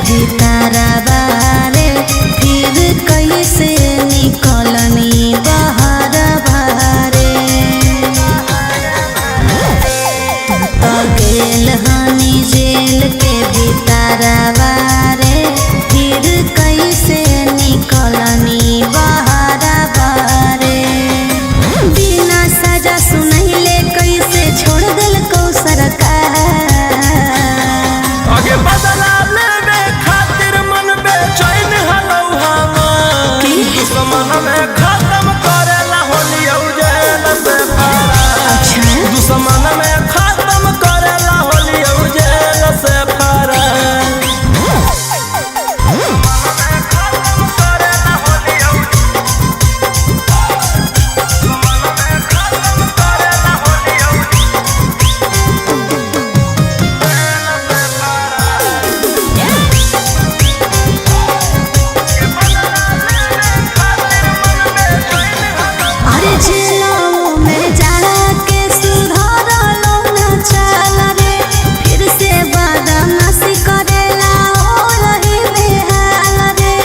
भीतरवा रे फिर कैसे निकलनी बहरवा रे। तू तो गेल हनी जेल के भीतरवा रे फिर कैसे निकलनी बहरवा रे। बिना सजा सुनैले कैसे छोड़ दिल को सरकार। आगे बदला लेवे खातिर मन बेचैन हलौ हमार। दुश्मन में खत्म करेला होली जेल से फरार। दुश्मन में खत्म करेला होली जेल से फरार। अरे जेलों में जाके सुधारलो ना चाल रे फिर से बदमाशी करेला हो रही बेहाल रे।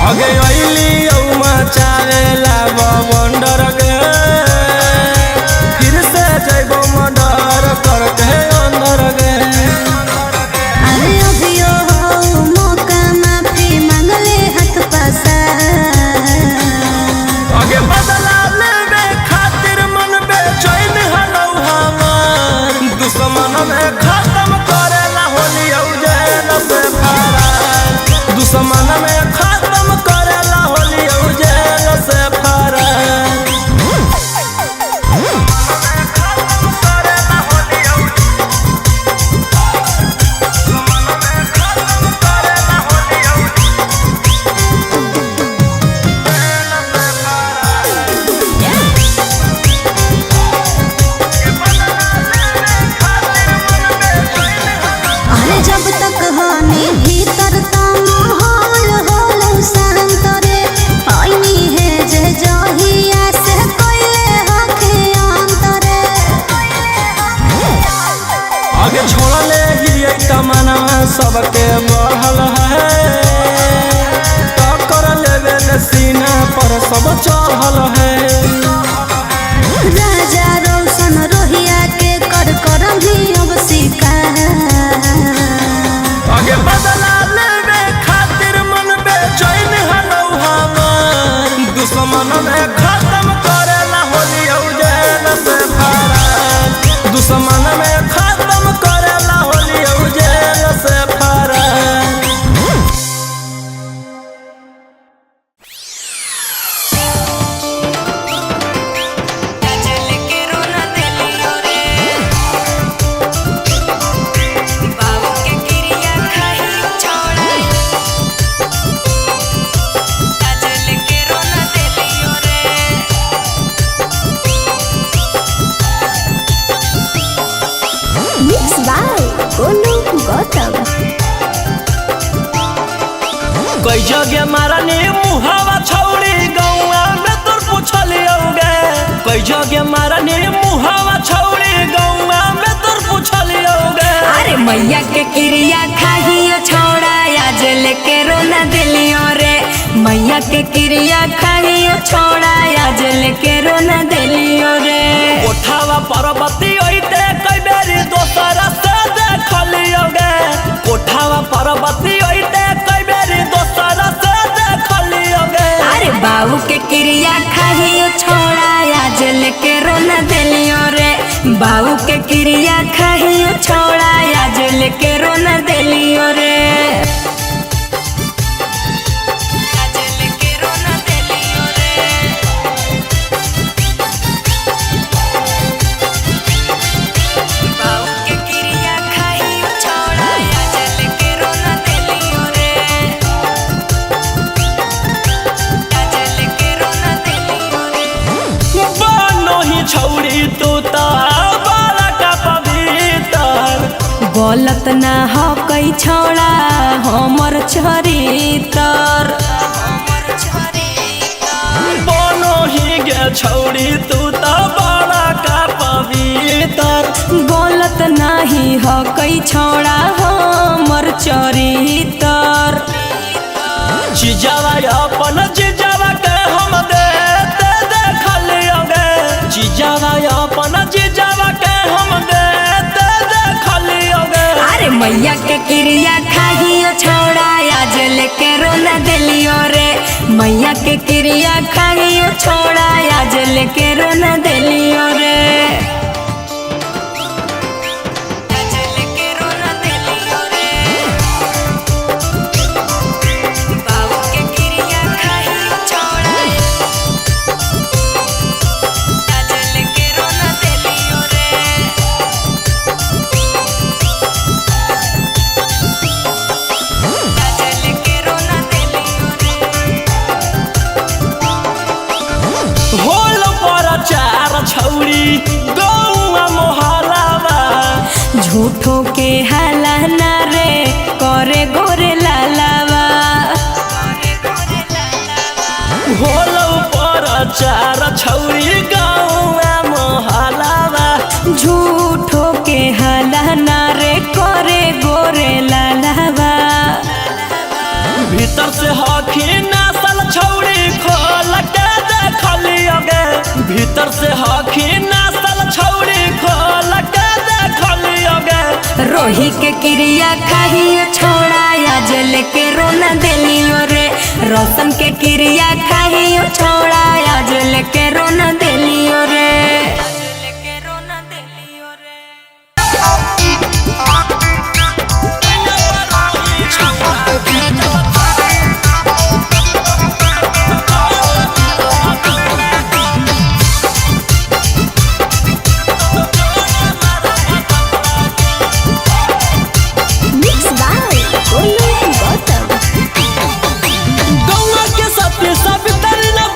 आगे अइली औ मचावेला बवंडर गे फिर से जइबो मर्डर करके अंदर गे। अरे अभियो हो मौका माफी मांगले हाथ पसार। आगे बदला लेवे खातिर मन बेचैन हलौ हमार। दुश्मन में खत्म करेला होली जेल से फरार। दुश्मन में खत्म करेला होली जेल से फरार। अरे जब तक हनी भीतर त माहौल होलो शांत रे। आईनी है जे जहिया से कोइले हखे अंतरे। आगे छोड़ले ही तमन्ना सबके बढ़ल है। टक्कर लेवे ले सीना पर सब चढ़ल है। राजा रोशन रोहिया के कर करम ही अब शिकार। आगे बदला लेवे खातिर मन बेचैन हलौ हमार। दुश्मन में खत्म करेला होली जेल से फरार। दुश्मन में खत्म करेला होली जेल से फरार। काजल के रोना दिलियो रे बाबू के क्रिया खाई छोड़ा। काजल के रोना दिलियो रे मिक्स बाय गोलू गौतम। कई जगह मारनी मुहावा छौड़ी गौआ में तोर पूछलियोगे। कई जगह मारनी मुहावा छौड़ी गौआ में तोर पूछलियोगे। अरे मैया के क्रिया खाइयो छोड़ा आज लेके रोना दिलियो रे। मैया के क्रिया खाइयो छोड़ा आज लेके रोना दिलियो रे। कोठावा पर्वती ओइते कई बेरी दोसरा से देखलियोगे। कोठावा पर्वती ओइते कई बेरी दोसरा से देखलियोगे। अरे बाबू के क्रिया खाइयो छोड़ा आज लेके रोना दिलियो रे। बाबू के क्रिया खाइयो छोड़ा आज लेके रोना दिलियो रे। आज लेके रोना दिलियो रे बाबू के क्रिया खाइयो छोड़ा आज लेके रोना दिलियो रे। आज लेके रोना दिलियो रे बानो ही छौड़ी तू ता बाला का पवित्र। गलत ना हो कई छोड़ा हमर चरितर। बानो ही गे छौड़ी तू ता बाला का पवित्र। गलत जानत नाही हो कई छोड़ा हमर चरितर। चीजावा अपन चीजावा के हम देते देखलियोगे, चीजावा अपन चीजावा के हम देते देखलियोगे। अरे मैया के क्रिया खाहियो छोड़ा आज लेके रोना दिलियो रे, मैया के क्रिया खाहियो छोड़ा आज लेके रोना दिलियो रे। छौरी गौआ मोहलावा झूठो के हलाना रे करे गोरे लालावा। होलो पर चार छौरी गौआ मोहलावा झूठो के हलाना रे करे गोरे लालावा। भीतर से हखी नसल छौरी खोल के देखलियोगे, भीतर से हखी नसल छौरी खोल के देखलियोगे। रोही के क्रिया खाहियो छोड़ा आज लेके रोना दिलियो रे, रोशन के क्रिया खाहियो छोड़ा आज लेके रोना दिलियो रे। गौआ के सती सब तर न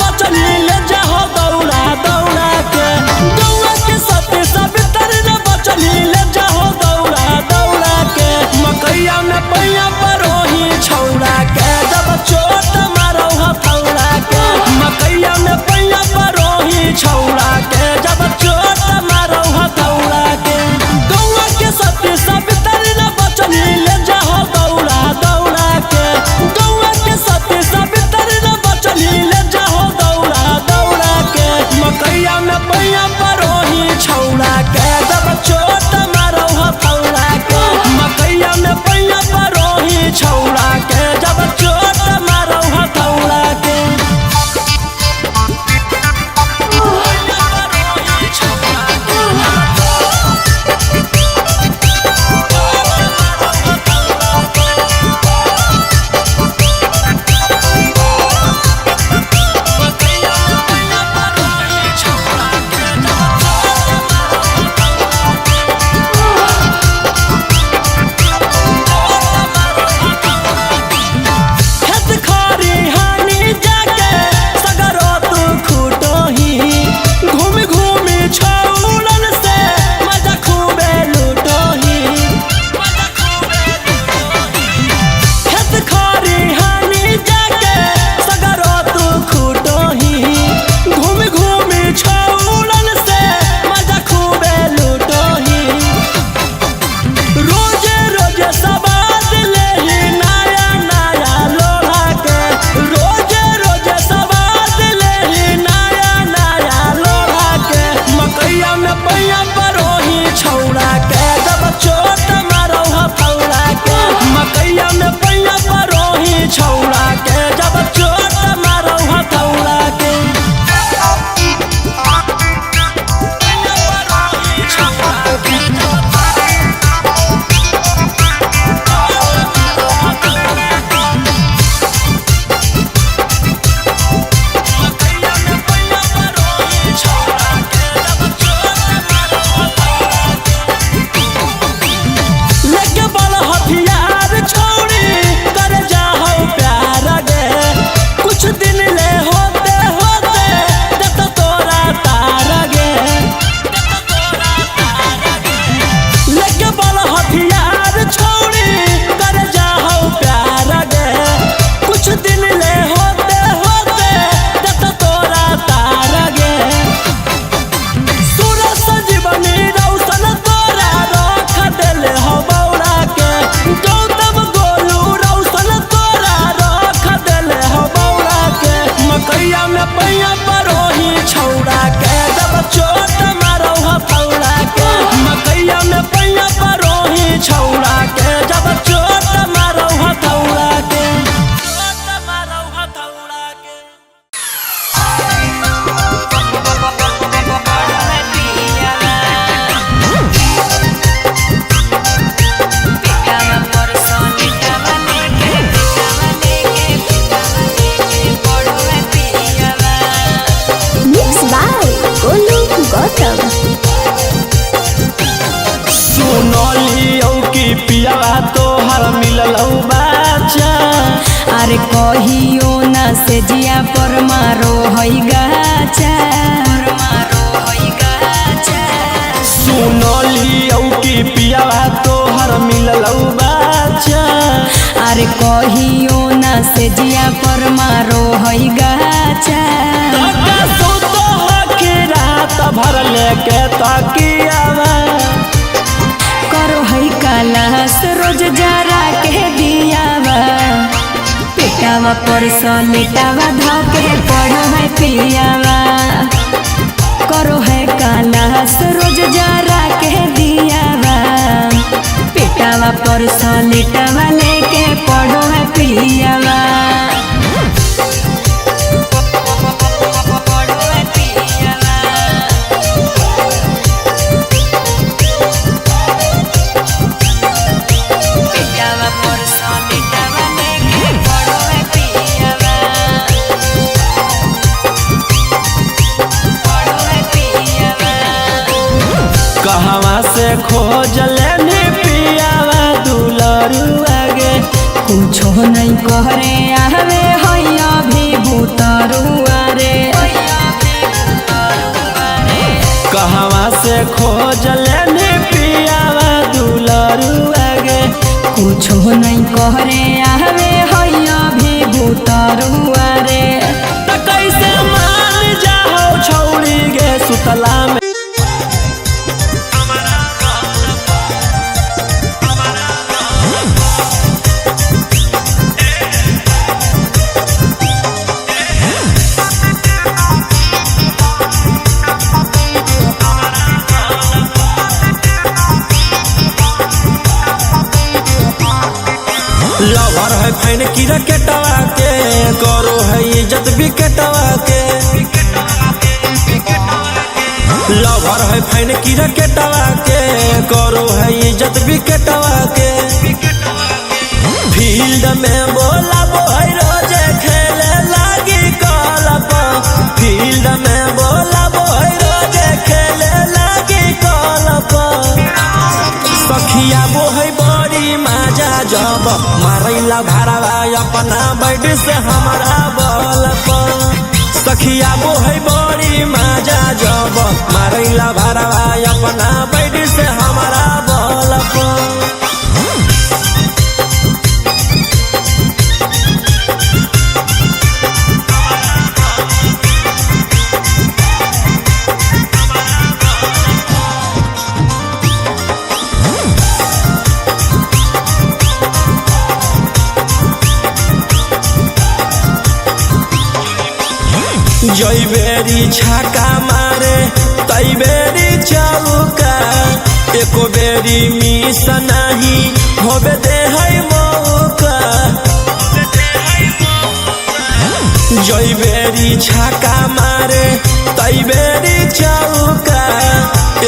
मकैया में पैया परोही छौड़ा के जब चोट मारो हथौड़ा के मकैया में पैया परोही छौड़ा के जब चोट मारो हथौड़ा के पियावा तोहर मिलल बाचा अरे कहियो ना से जिया पर मारो हई गाचा सुनलियौ कि पियावा तोहर मिलल बाचा अरे कहियो ना से जिया पर मारो हई गाचा सुतो के रात भर लेके तकियावा करो हई कालास रोज जरा के दियावा पेटावा पर सलेटावा धके पढ़ो है पियावा करो है कालास रोज जरा के दियावा पेटावा पर सलेटावा लेके पढ़ो है पियावा कहवा से खोज लेनी पियावा दुलरुआ गे कुछो नहीं करे आवे हैया भी भूतरुआ रे कहवा से खोज लेनी पियावा दुलरुआ गे कुछो नहीं करे आवे हैया भी भूतरुआ रे त कैसे मान जाओ छौड़ी गे सुतला में लवर है फैन की रकेटवा के करो है इज्जत विकेटवा के लवर है फैन की रकेटवा के करो है इज्जत विकेटवा के फील्ड में बोला बोय रोजे खेले लागी कलप फील्ड में बोला बोय रोजे खेले लागी कलप सखिया बोहै बड़ी माजा जब मारैला भाड़वा अपना बैठ से हमारा बल सखिया बोहै बड़ी माजा जब मारैला भाड़वा अपना बैठ से हमारा बल जई बेरी छाका मारे तई बेरी चौका एको बेरी मिस नहीं होबे दे है मौका जई बेरी छाका मारे तई बेरी चौका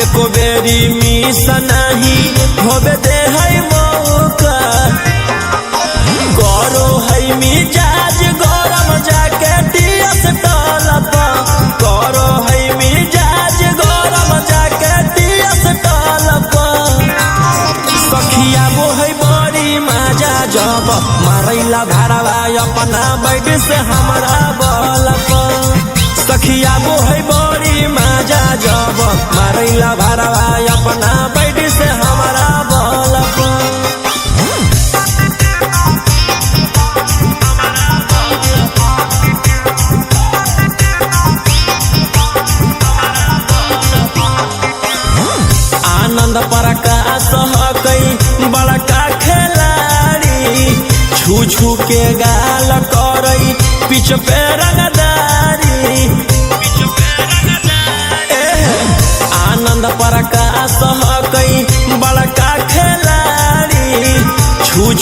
एको बेरी मिस नहीं होबे दे है मौका करो है मिजाज गरम जाके टीएस टलप करो है मिजाज गरम जाके टीएस टलप सखिया बोहै बड़ी माजा जब मारैला भाड़वा अपना बैठ से हमारा बलप सखिया बोहै बड़ी माजा जब मारैला भाड़वा अपना बैठ से हमारा बलप प्रकाश हकई बड़का खिलाड़ी छू छू के गाल करई पिछ पे रंगदारी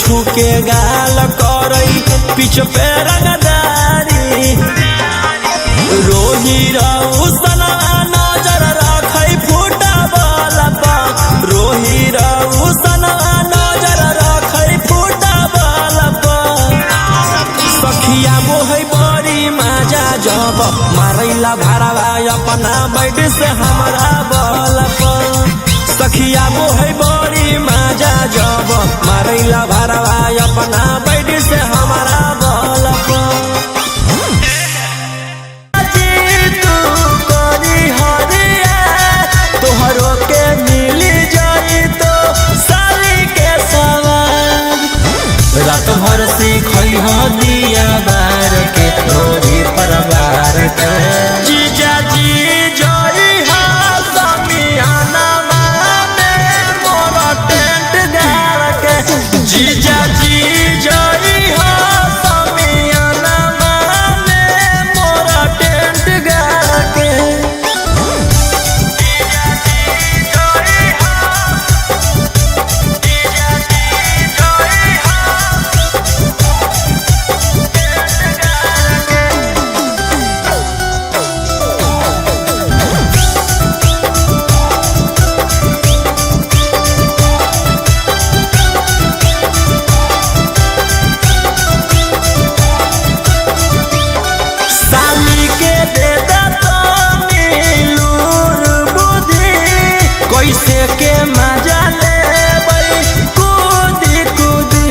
छू के गाल करई पीछ पे रंगदारी रोही रहू सना नजर रखई फुटबॉल पर रोही रहू सना नजर रखई फुटबॉल पर सखिया मोहई बड़ी मजा जब मारैला भरावा अपना बैठ से हमारा बल पर सखिया मोहई बड़ी मजा जब मारैला भरावा अपना बैठ से हमारा बल पर रात भर सीखई हो दिया बार के रोही परवार के जीजा जी जोई हा समियाना में मोर टेंट गाड़ के जीजा जी जोई हा समियाना में मोर टेंट गाड़ के कैसे के मजा ले कूदी कूदी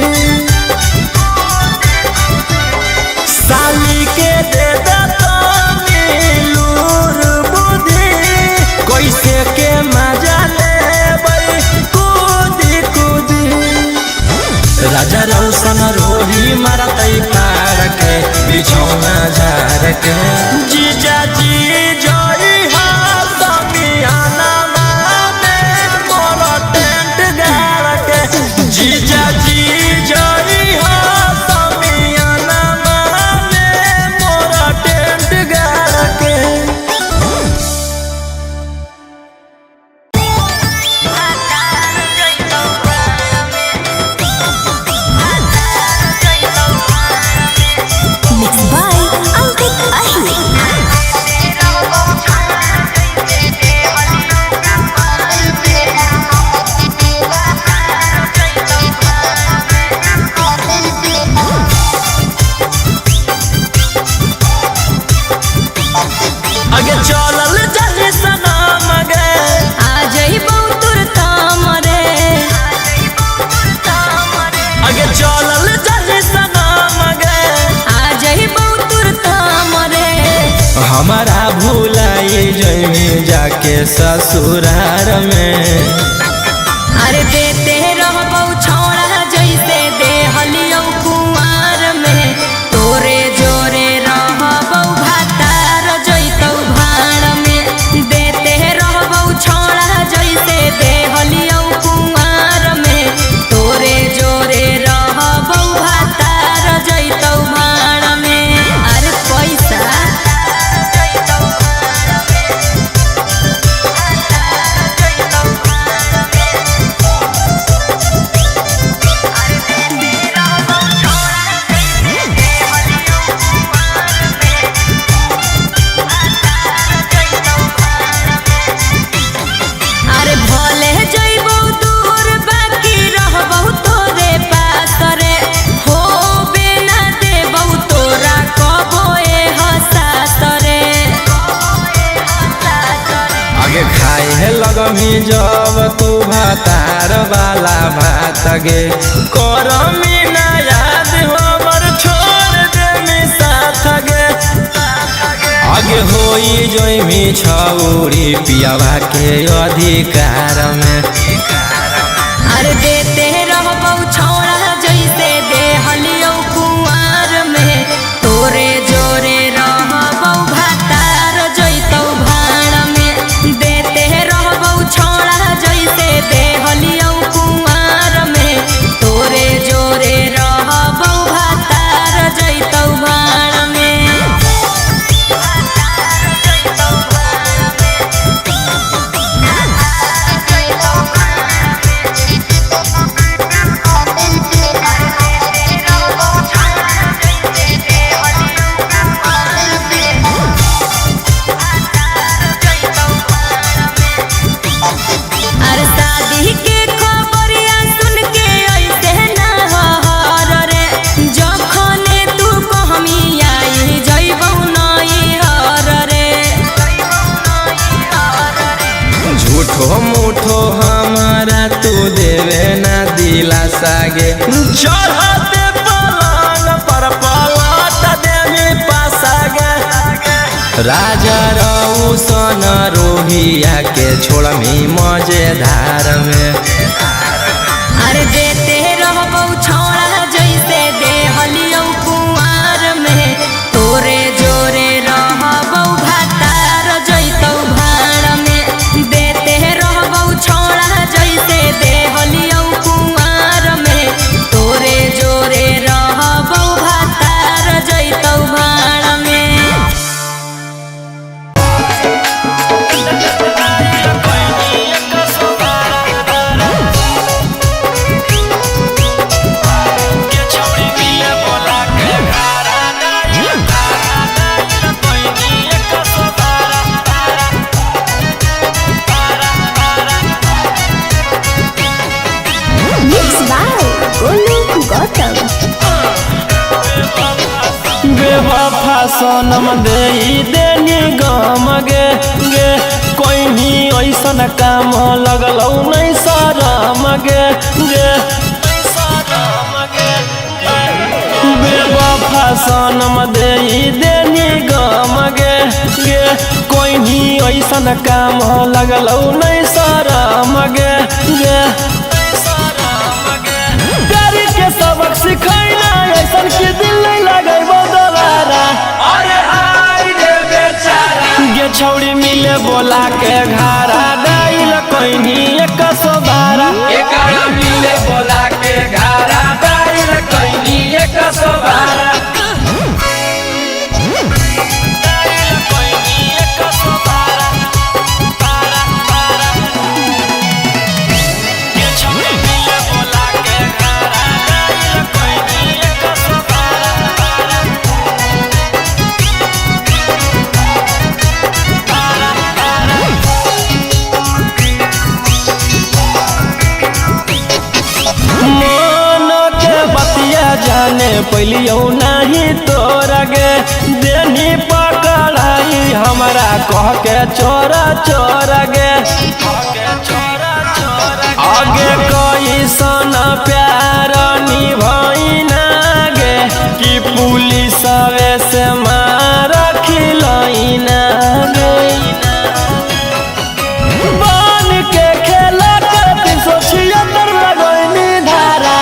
साली के दे लूर बुद्धि कैसे के मजा ले कूदी कूदी राजा रौशन रोही मारतई पार के बिछौना झार के जीजा जी जोई हा समियाना जीजा जी जोई हो समियाना में मोरा टेंट गाड़ के Mixed by Ankit Ahir. आगे चलल जाने सनम गे आ जइबौ तुर काम रे आगे चलल जाने सनम गे आ जइबौ तुर काम रे हमारा भूलाई जइमी जाके ससुरार में अरे देते रहबौ छौड़ा जैसे देहलियौ कुमार में तोरे जोरे रहबौ भातार जइतौ भाड़ में देते रहबौ छौड़ा जैसे देहलियौ कुमार में तोरे जोरे रहबौ भातार जइतौ भाड़ में अरे पैसा अरे भले जइबौ दूर बाकी रहबौ तोरे पास रे हो बिना देबौ तोरा कबो हसास रे आगे खाए है लगमी जब तू भातार वाला भात गे करमी ना याद हमर छोड़ दे साथ गे आगे होई जोइमी छौरी पियावा के अधिकार में अरे देते रहबौ छौड़ा जैसे देहलियौ कुमार में तोरे जोरे रहबौ भातार जइतौ भाड़ में देते रहबौ छौड़ा जैसे देहलियौ कुमार में तोरे जोरे रहबौ भातार जइतौ भाड़ में थो हमारा तू देवे ना दिलासा गे चढ़ते पलंग पर पलट देवी पासा गे राजा रौशन रोहिया के छोड़मी मजेदार में अरे देते रहबौ छोड़ा जैसे देहलियौ कुंवार में तोरे जोरे रहबौ भातार जैतौ भाड़ में देते रहबौ छोड़ा जैसे देहलियौ कुंवार में तोरे जोरे रहबौ भातार जैतौ भाड़ में बेवफा सनम दे देनी गम गे गे कोई भी ऐसन काम लगलौ नहीं शरम गे गे बेवफा सनम दे देनी गम गे गे कोई भी ऐसन काम लगलौ नहीं शरम गे गे प्यार के सबक सिखैना ऐसन के दिल नहीं लगैबो दोबारा अरे हाय रे बेचारा गे छौड़ी मिले बोला के घारा डाइल कोइनी 112 एकरा मिले बोला के घारा डाइल कोइनी 112 जाने पलियो नहीं तोरा गे देनी पकड़ाई हमारा कह के चोरा चोरा गे आगे कोई सन प्यार निभाइना गे कि पुलिस से मार खिलैना गे बन के खेला करती सोचिए तर लगैनी धारा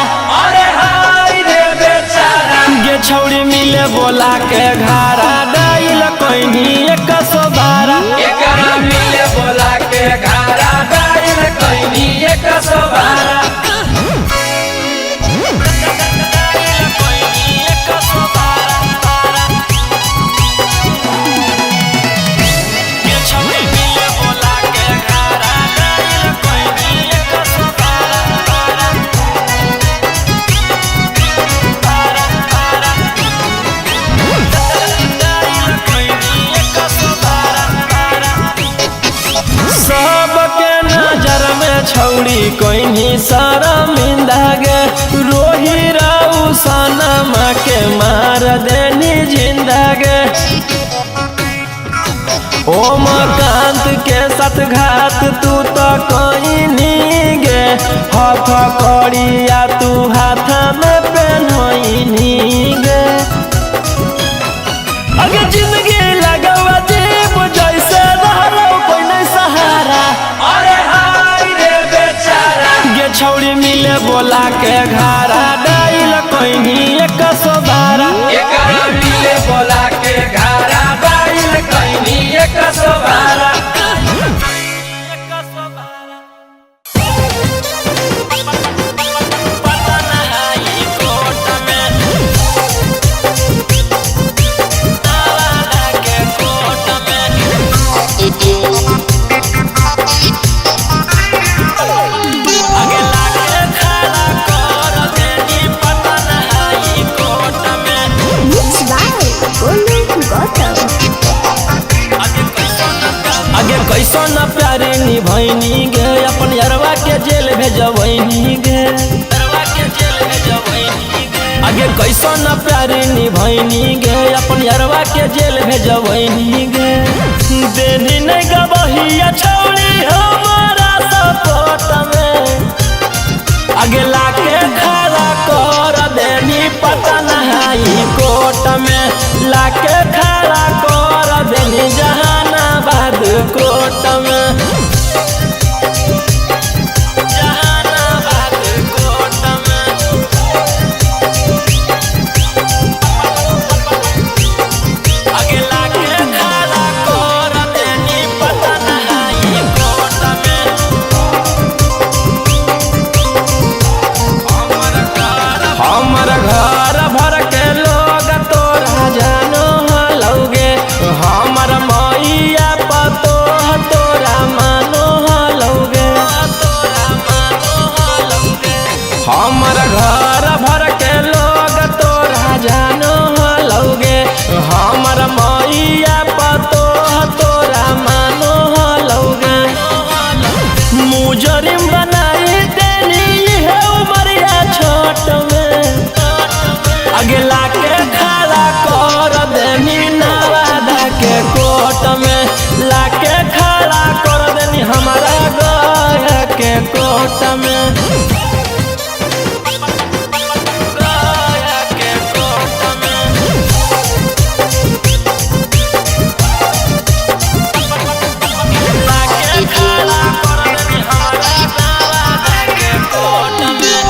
छौड़ी मिले बोला के घारा डाइल कोइनी 112 एकरा मिले बोला के घारा डाइल कोइनी 112 छौड़ी कोइनी शर्मिंदा गे रोही राउ सनमा के मार देनी जिंदा गे ओमकांत के साथ घात तू तो कोइनी गे हाथ कड़िया तू हाथ में पहनोइनी गे अगे जिंदगी लगवा जीव जैसे रहलो कोई नहीं सहारा छौड़ी मिले बोला के घारा डाइल कोइनी 112 एकरा मिले बोला के घारा डाइल कोइनी 112 कैसन प्यारे निभैनी गे अपन यारवा के जेल भेजबैनी गे आगे कैसन प्यारे निभैनी गे अपन यारवा के जेल भेजबैनी गे देनी नहीं गबहिया छौड़ी हमारा सब आगे लाके खड़ा कर देनी पटन हाई कोर्ट में, लाके खड़ा कर देनी जहानाबाद कोर्ट में, जहानाबाद कोर्ट में। आगे लाके खड़ा कर देनी पटन हाई कोर्ट में। हमर घर भर के लोग तोरा जानो हलौगे, हमर मैया पतो तोरा मानो हलौगे, हमर घर भर के लोग तोरा जानो हलौगे, हमर मैया पतो तोरा मानो हलौगे। मुजरिम बनाई देनी है उमरिया छोट में, आगे लाके खड़ा कर देनी नवादा के कोर्ट में, लाके खड़ा कर देनी हमारा गया के कोर्ट में, गया के कोर्ट में। लाके खड़ा कर देनी हमारा नवादा के कोर्ट में,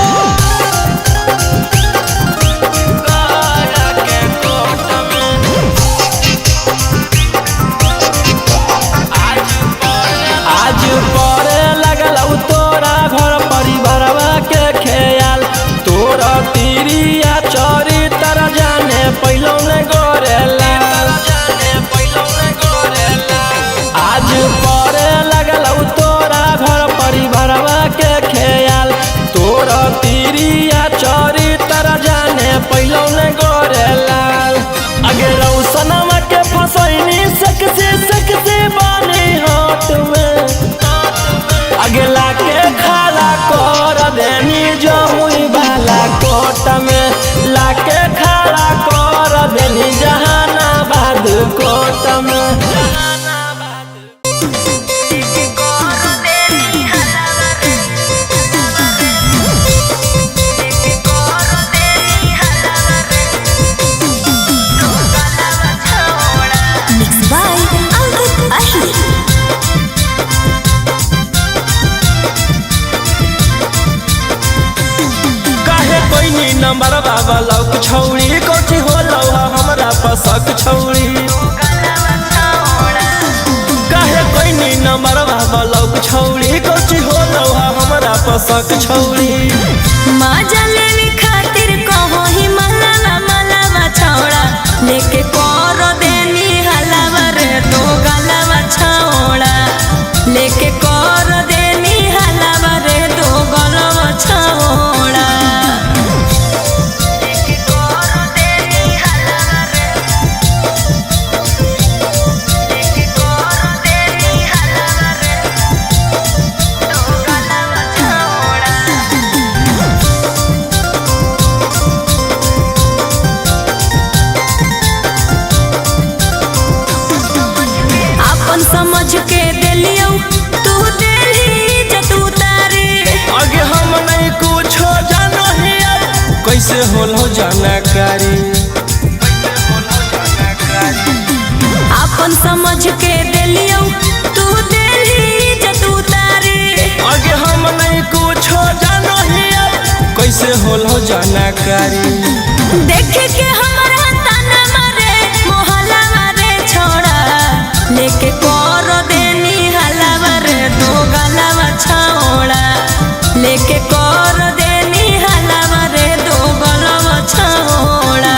आज पड़े लगल तोरा घर परिवारवा के ख्याल, तोरा तिरिया चोरी तर जाने पहलो ने गोरेला, आज पड़े लगल तोरा घर परिवारवा के ख्याल, तोरा तिरिया चोरी तर जाने पहलो ने गोरेला। अगे रौसनवा के फसैनी सकसे बानी हाथ में, आगे लाके खड़ा कर देनी जमुई वाला कोर्ट में, लाके खड़ा कर देनी जहानाबाद कोर्ट में। Mixed by Ankit Ahir. काहे कोई नी नंबर बाबा लौक छौड़ी कोची हो लौहा हमरा पसक छौड़ी, काहे कोई नी नंबर बाबा लौक छौड़ी कोची हो लौहा हमरा पसक छौड़ी। माजा लेने खातिर कहो ही मलावा छौड़ा, लेके करो देनी हलावा रे तो गलावा छौड़ा, लेके करो देनी हलावा रे तो गलावा छौड़ा। अपन समझ के देलियो तू देली जतू तारे, आगे हम नहीं कुछ जानो ही कैसे होलो जानकारी, अपन समझ के देलियो तू देली जतू तारे, आगे हम नहीं कुछ जानो ही कैसे होलो जानकारी। देख के हमारा ताना मारे मोहल्ला मारे छोड़ा, लेके करो देनी हलावा रे तो गलावा छौड़ा, लेके करो देनी हलावा रे तो गलावा छौड़ा।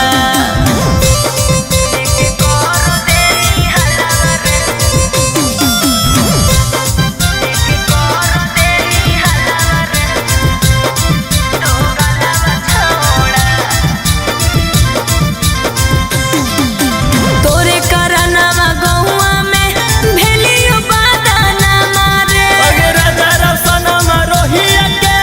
तोरे करनवा गौआ में भेलियो बादाना मारे, अगे राजा रसनमा रोहिया के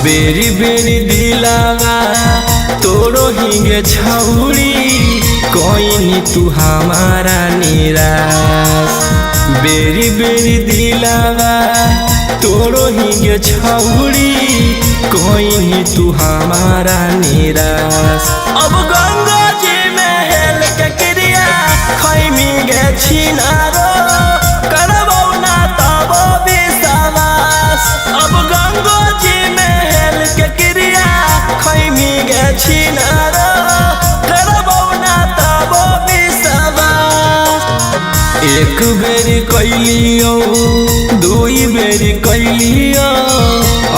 बेरी बेरी दिलावा तोड़ो हिंगे छौड़ी कोई नी तू हमारा निराश। बेरी बेरी दिलावा तोड़ो हिंगे छौड़ी कोई नी तू हमारा निराश। अब गंगा जी में हेल के क्रिया खैमी गे छिनारो करबो ना तबो विश्वास। अब गंगा जी में हेल के क्रिया खैमी गे छिनारो करबो ना तबो विश्वास। एक बेरी कैलियो दुई बेरी कैलियो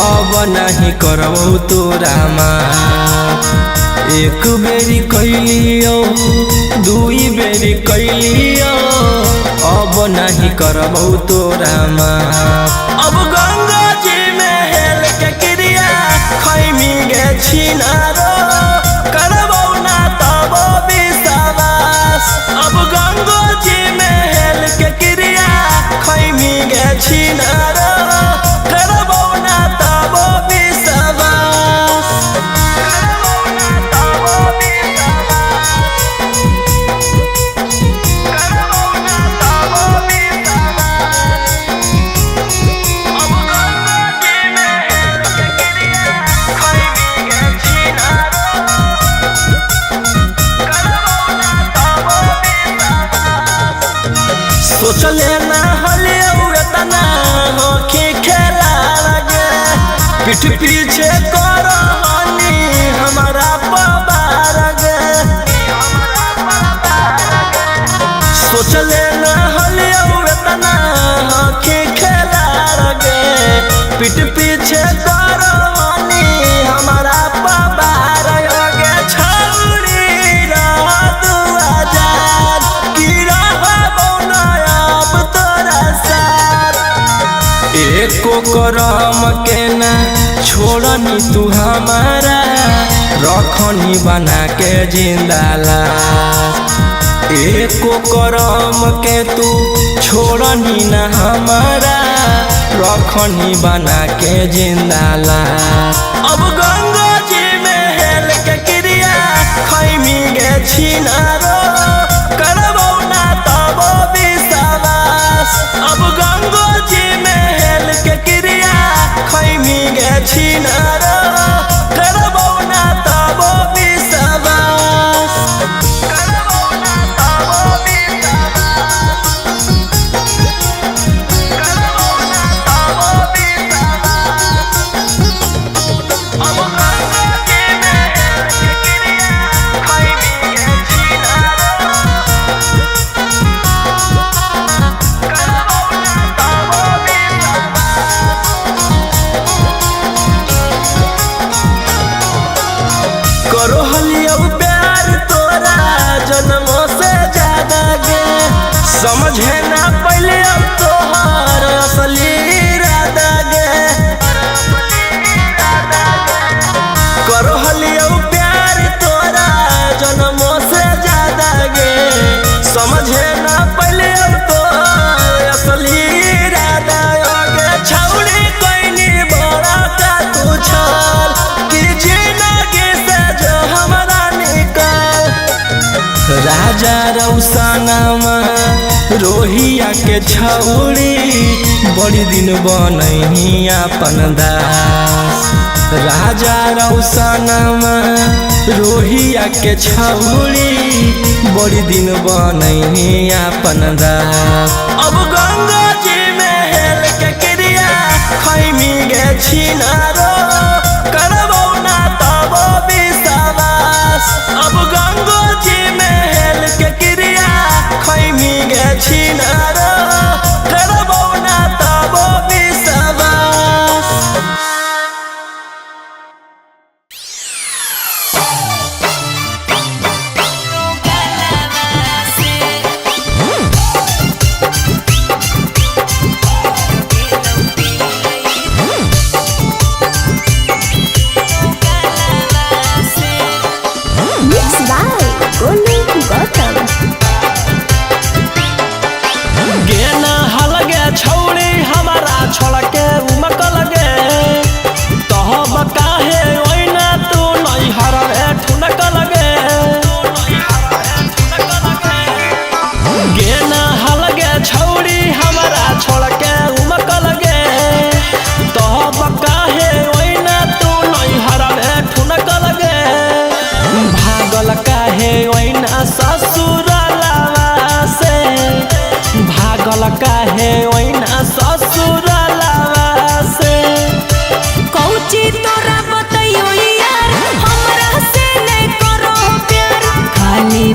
अब नहीं करबो तोरा माफ। एक बेरी कैलियो दुई बेरी कैलियो अब नहीं करबो तोरा माफ। अब गंगा जी में हेल के क्रिया खैमी गे छिनारो करबो ना तबो विश्वास। अब गंगा जी में हेल के क्रिया खैमी गे छिनारो करबो ना तबो विश्वास। करबो ना तबो विश्वास। करबो ना तबो विश्वास। अब गंगा जी में हेल के क्रिया खैमी गे छिनारो करबो ना तबो विश्वास। सोचले ना हले उतना होखी खेला लगे पीठ पीछे करो हनी हमारा पबार गे। सोचले ना हले उतना होखी खेला लगे पीठ पीछे करो हनी हमारा पबार गे। छौरी रह तू आजाद की रहबो ना अब तोरा साथ। एको करम के ना छोड़नी तू हमारा रखनी बना के जिंदा लाश। एको करम के तू छोड़नी ना हमारा रखनी बना के जिंदा लाश। अब गंगा जी में हेल के क्रिया खैमी गे छिनारो करबो ना तबो विश्वास। अब गंगा जी में हेल के क्रिया खैमी गे छिनारो करबो ना तबो विश्वास। करबो ना तबो विश्वास। करबो ना तबो विश्वास। अब गंगा जी में हेल के क्रिया खैमी गे छिनारो करबो ना तबो विश्वास। करो हलियो प्यार तोरा जन्मों से ज्यादा गे समझे ना पहले अब तोहर असली इरादा गे। करो हलियो प्यार तोरा जन्मों से ज्यादा गे समझे ना पहले अब तोहर असली इरादा गे। छौड़ी कोइनी बड़ा का तू छल कि जिंदगी से जो हमारा निकल। राजा रौसनामा रोहिया के छौड़ी बड़ी दिन बनही अपन दास। राजा रौसनामा रोहिया के छौड़ी बड़ी दिन बनही अपन दास। अब गंगा जी में हेल के क्रिया खैमी गे छिनारो करबो ना तबो विश्वास। अब गंगा जी में हेल के क्रिया खैमी गे छिनारो करबो ना तबो विश्वास।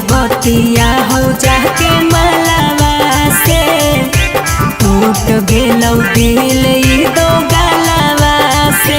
बतिया हो जाके मलावा से टूट गेलौ दिल ई दो गलावा से।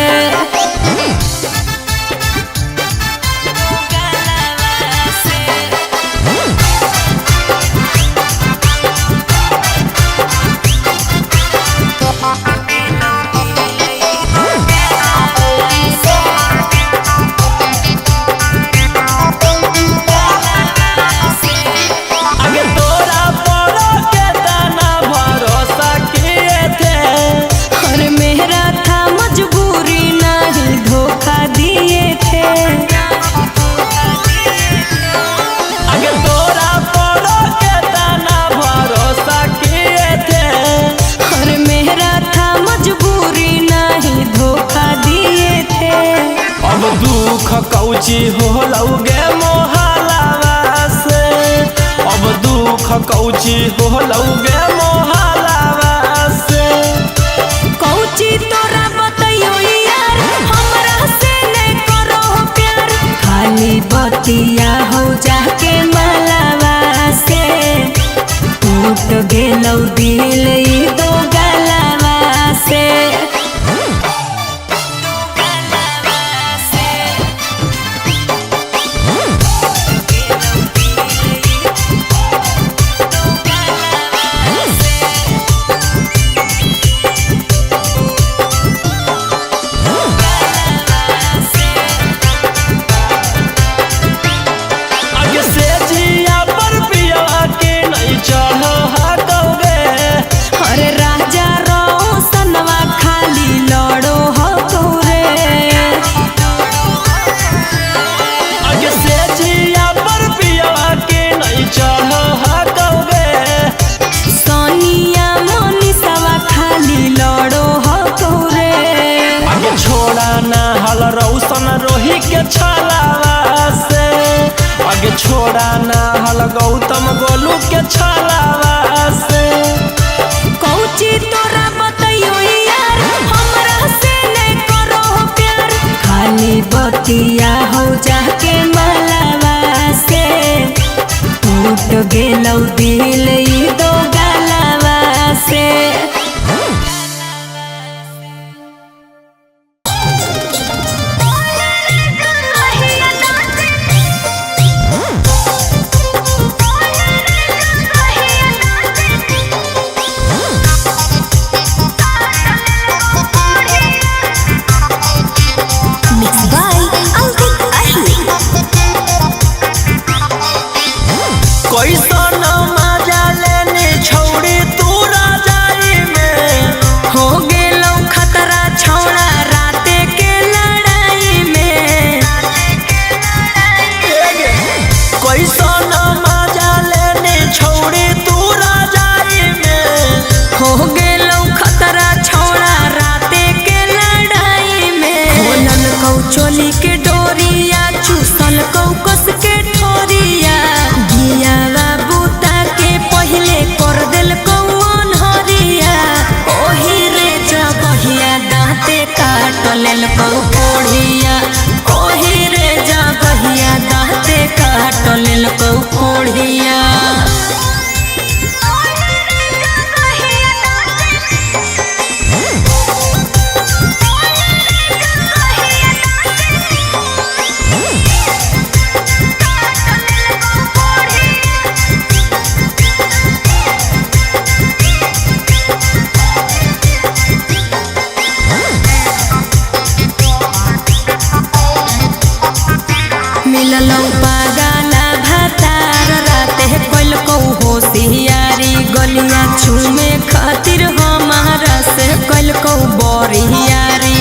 कौची होलौगे मोहलावा से, अब दुख कौची होलौगे मोहलावा से। कौची तोरा बतैयो यार हमरा से नहीं करो प्यार, खाली बतिया हो जाके मलावा से टूट गेलौ दिल ई दो गलावा से। रोही के छलावा से आगे छोड़ा ना हल गौतम गोलू के छलावा से। कौची तोरा बतैयो यार हमरा से नहीं करो प्यार, खाली बतिया हो जाके मलावा से टूट गेलौ दिल ई दो गलावा से। चोली के डोरिया चूसल कौ कस के ठोरिया, गिया बूता के पहले कर दिल कौन हरिया, ओही रे जगहिया दाँते काट लेल कौ कोढ़िया, ओही रे जगहिया दाँते काट लेल कौ कोढ़िया। मिललौ पागला भतार राते कोल कौ होशियारी, गलिया छूमे खातिर हमारा से कोल कौ बोरियारी।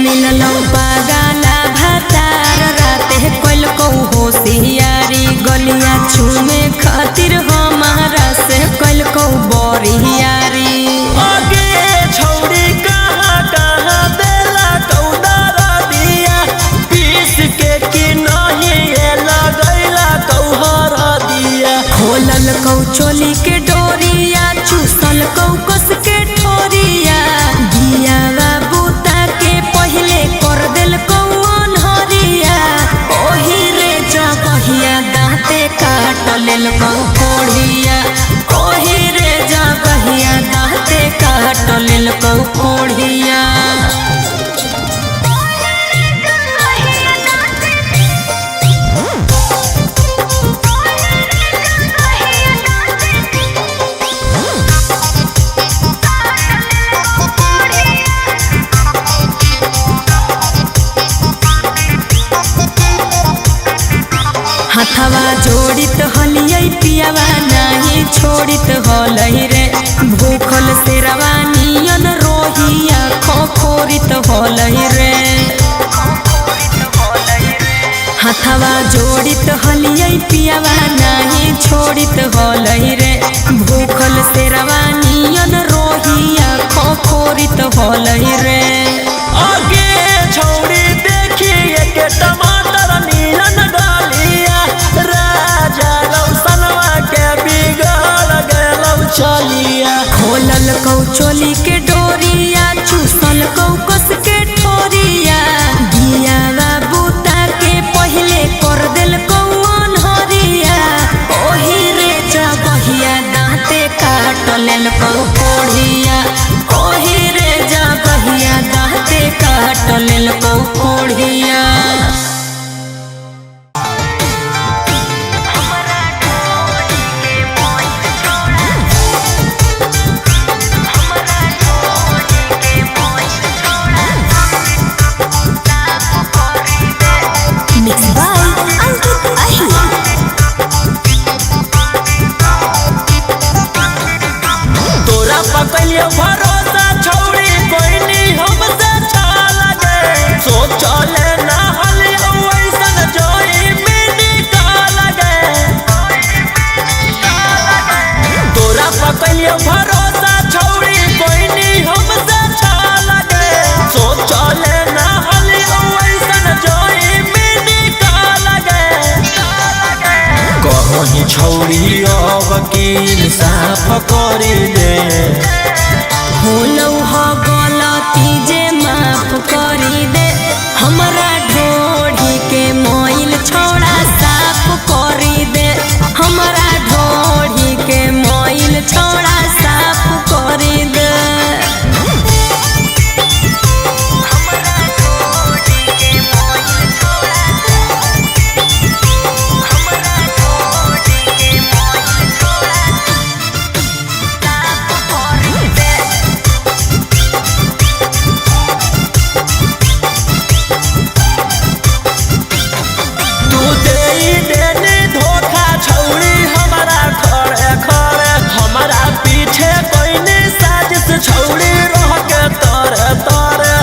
मिललौ पागला भतार राते कोल कौ होशियारी, गलिया छूमे खातिर हमारा से कोल कौ बोरियारी। आगे छौड़ी कहाँ कहाँ देला कौदारा दिया, पीस के कि नहीं ये लगैला कौहरा दिया। खोलल कौ चोली के डोरिया चूसल कौ कस के ठोरिया, गिया बूता के पहले कर दिल हथवा जोड़ित हलियै पियावा नाही छोड़ित हलै रे भूखल से रवानियन रोहिया खोखोरित हलै रे हथवा जोड़ित हलियै पियावा नाही छोड़ित हलै रे भूखल से रवानियन रोहिया खोखोरित हलै रे आगे छौड़ी देखिए के टमाटर नीलन डालिया राजा रौसनवा के बिगड़ गलौ चलिया खोलल कौ चोली के डोरिया चूसल कौ कस के ठोरिया दियावा बूता के पहले कर दिल कौन हरिया ओही रे जगहिया दाँते काट लेल कौ कोढ़िया ओही रे जगहिया दाँते काट लेल कौ कोढ़िया पकलियो भरोसा छौड़ी कोई नहीं हमसे अच्छा लगे सोचले ना हलियो ऐसन जोई मिनी का लगे तोरा पकलियो भरोसा छौड़ी कोई नहीं हमसे अच्छा लगे सोचले ना हलियो ऐसन जोई मिनी का लगे कहीं छौड़ी अब की इंसाफ करी दे होलौ ह गलती जे माफ करी दे हमरा ढोढ़ी के मोइल छोड़ा साफ करी दे हमरा ढोढ़ी के मोइल छोड़ा साफ करी दे छौड़ी रह के तोरे तोरे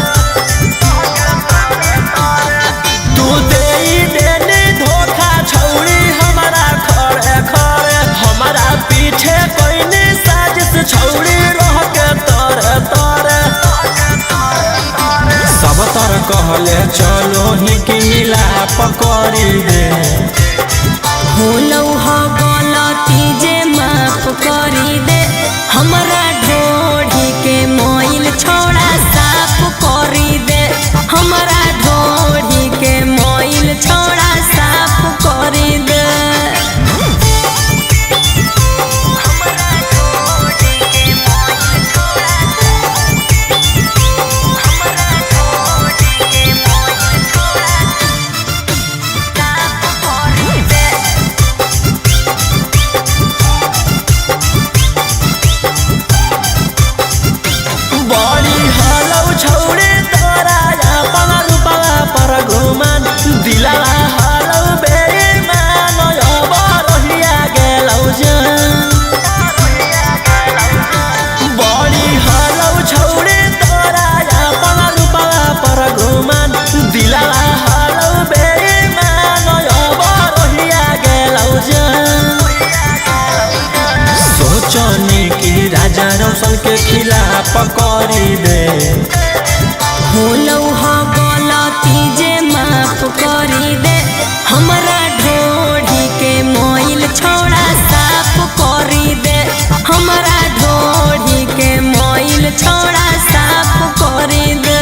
तू देनी धोखा छौड़ी हमारा खड़े खड़े हमारा पीछे कोई नहीं साजिश छौड़ी रह के तोरे तोरे सब तर कहले चलो ही कि मिलाप करी दे होलौ ह गलती जे माफ करी दे हमरा ढोढ़ी के मोइल छोड़ा साफ करी दे हमरा ढोढ़ी के मोइल छोड़ा साफ करी दे रौशन के खिलाफ करी दे होलौ ह गलती जे माफ करी दे हमरा ढोढ़ी के मोइल छोड़ा साफ करी दे हमरा ढोढ़ी के मोइल छोड़ा साफ करी दे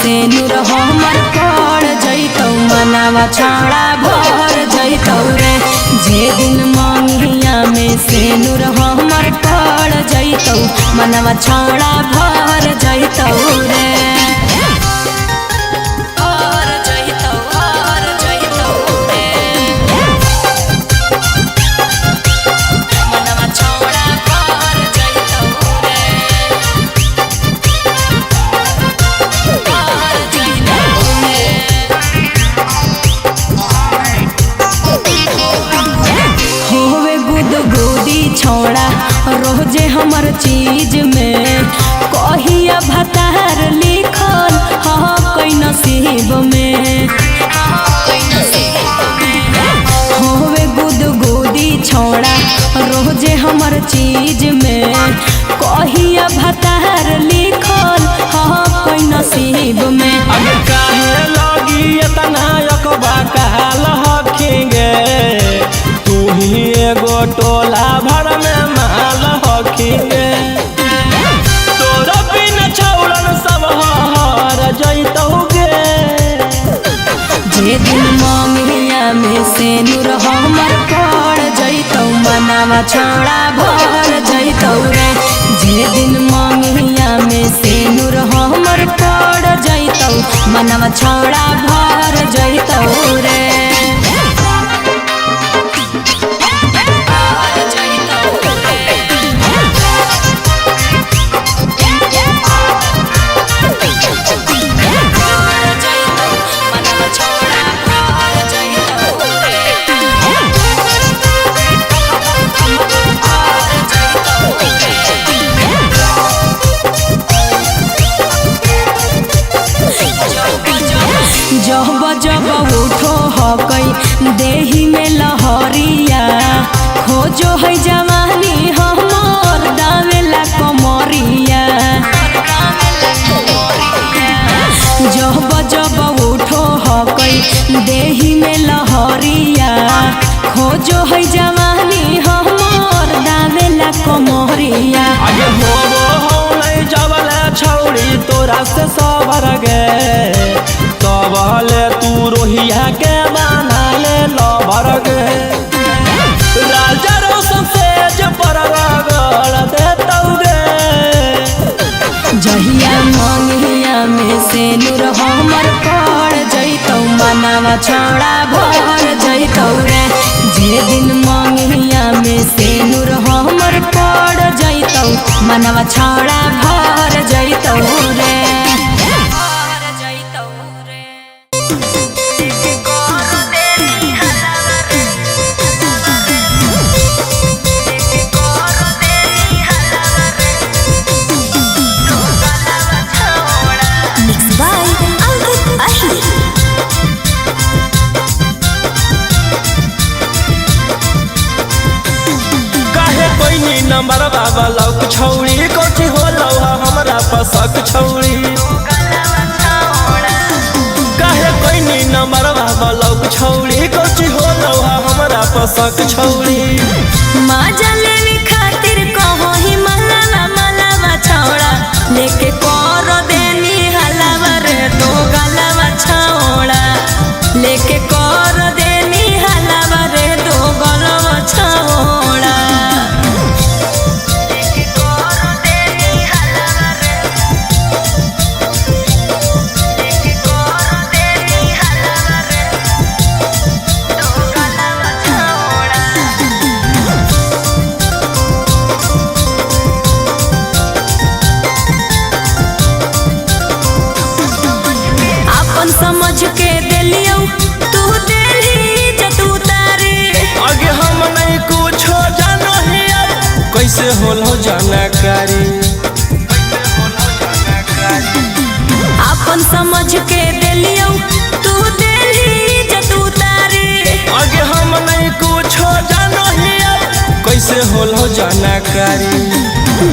सेनुर हमर पड़ जैतौ मनावा छाड़ा भर जैतौ रे जे दिन मंगिया में सेनुर हमर पड़ जैतौ मनावा छाड़ा भर जैतौ रे छोड़ा रोजे हमर चीज में कहिया भतार लिखल कई नसीब में होवे गुदगुदी छोड़ा रोजे हमर चीज में कहिया भतार लिखल कई नसीब में अगे काहे लगी इतना यकबा काल हखेंगे तू ही एगो टोला भर में माल हखेंगे तोरा बिन छौड़न सब हर जैतौगे जे दिन मंगिया में सेनुर हमर पड़ जैतौ मनावा छाड़ा भर जैतौ रे जे दिन मंगिया में सेनुर हमर पड़ जैतौ मनावा छाड़ा भर जैतौ रे जब जब उठो हकई देही में लहरिया खोजो है जवानी हमर दावेला कमरिया जब जब उठो हकई देही में लहरिया खोजो है जवानी हमर दावेला कमरिया आगे होबो हौले जबले छौड़ी तोरा से सबर गे तबले तू रोहिया के बना ले लबर गे राजा रोशन से पर रगड़ देतौगे जहिया मंगिया में सेनुर हमर पड़ जैतौ मनावा छाड़ा भर जैतौ रे जे दिन मंगिया में सेनुर हमर पड़ जैतौ मनावा छाड़ा भर जैतौ रे नंबर बाबा लौक छौड़ी कोची हो लौहा हमरा पसक छौड़ी काहे कोई नी नंबर बाबा लौक छौड़ी कोची हो लौहा हमरा पसक छौड़ी मजा लेने खातिर कहो ही मलावा मलावा छौड़ा लेके कर देनी हलावा रे तो गलावा छौड़ा लेके कर देनी हलावा रे तो गलावा छौड़ा समझ के दिलियो तू दिली जतू तारे आगे हम नहीं कुछो जानो ही कैसे होलो जानकारी अपन समझ के दिलियो तू दिली जतू तारे आगे हम नहीं कुछो जानो ही कैसे होलो जानकारी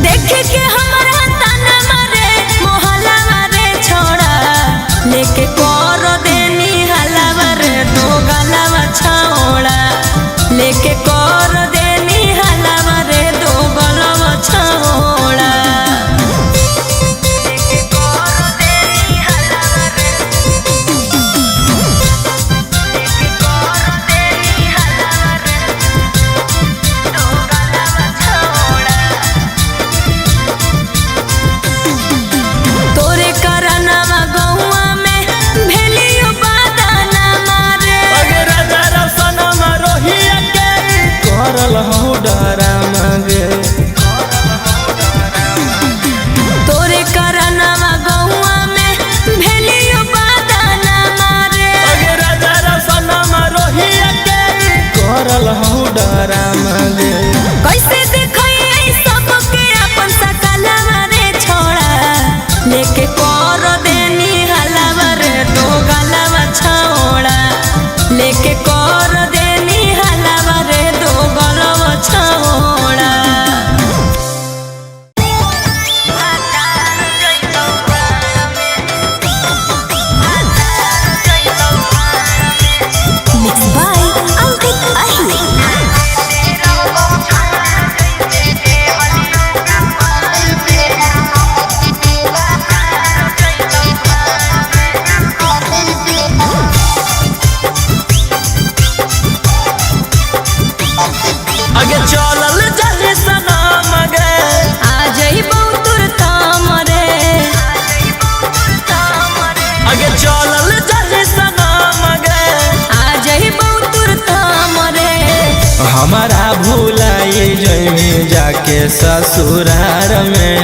देखे के हमारा ताना मारे मोहल्ला मारे छोड़ा लेके कर देनी हलावा रे तो गलावा छौड़ा लेके कर देनी हलावा रे तो गलावा छौड़ा लेके कर देनी हलावा लेके कर देनी हलावा रे दो गलावा छौड़ा लेके कर देनी हलावा रे दो गलावा छौड़ा Mixed by Alvik Ahi. आगे चलल जाहि सनम गे आज ही बहुतुर थाम रे आगे चलल जाहि सनम गे आज ही बहुतुर थाम रे हमारा भूलाई जमी जाके ससुरार में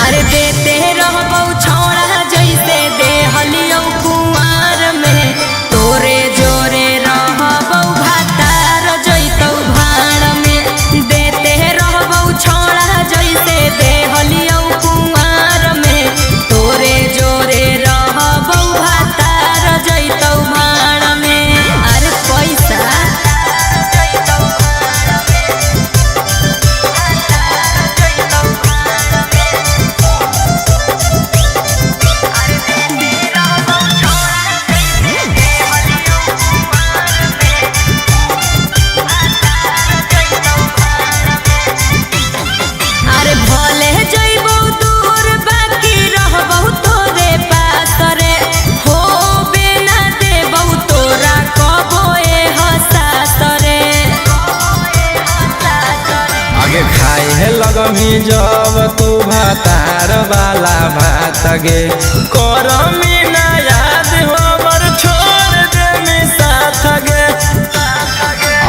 अरे देते रहबौ छौड़ा जैसे देहलियौ कुंवार में तोरे जोरे रहबौ भातार जैतौ भाड़ में देते रहबौ छौड़ा जैसे देहलियौ कुंवार में तोरे जोरे रहबौ भातार जैतौ भाड़ में अरे पैसा अरे भले जइबौ दूर बाकी रहबौ तोरे पास रे हो बेना देबौ तोरा कबो ए हसास रे आगे खाए है लगमी जब तू भातार वाला भात गे करमी ना याद हमर छोड़ दे मी साथ गे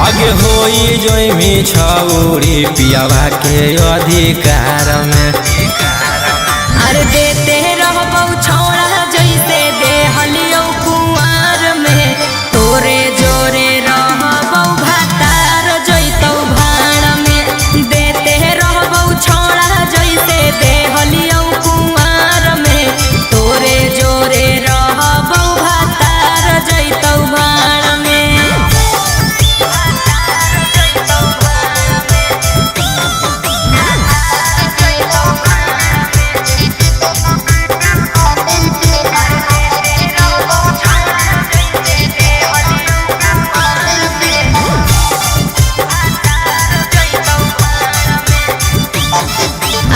आगे होई जमी छौरी पियावा के अधिकार में अरे देते रहबौ छौड़ा जैसे देहलियौ कुंवार में तोरे जोरे रहबौ भातार जैतौ भाड़ में देते रहबौ छौड़ा जैसे देहलियौ कुंवार में तोरे जोरे रहबौ भातार जैतौ भाड़ में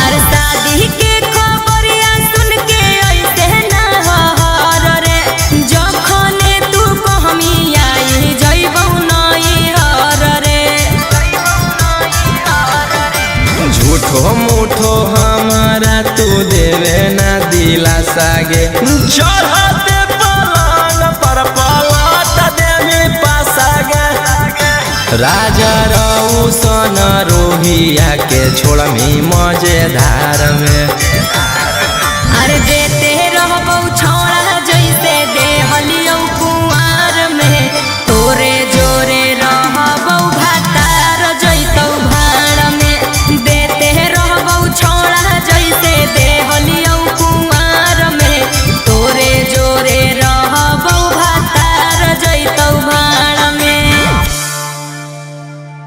अरे शादी के खबरिया सुन के ऐसे ना हर रे जखने तू कहमी आई जइबौ नई हर रे झूठो मूठो हमारा तू देवे ना दिलासा गे चढ़ते पलंग पर पलट देवी पासा गे राजा रऊ सन रोहिया के छोड़मी मजेदार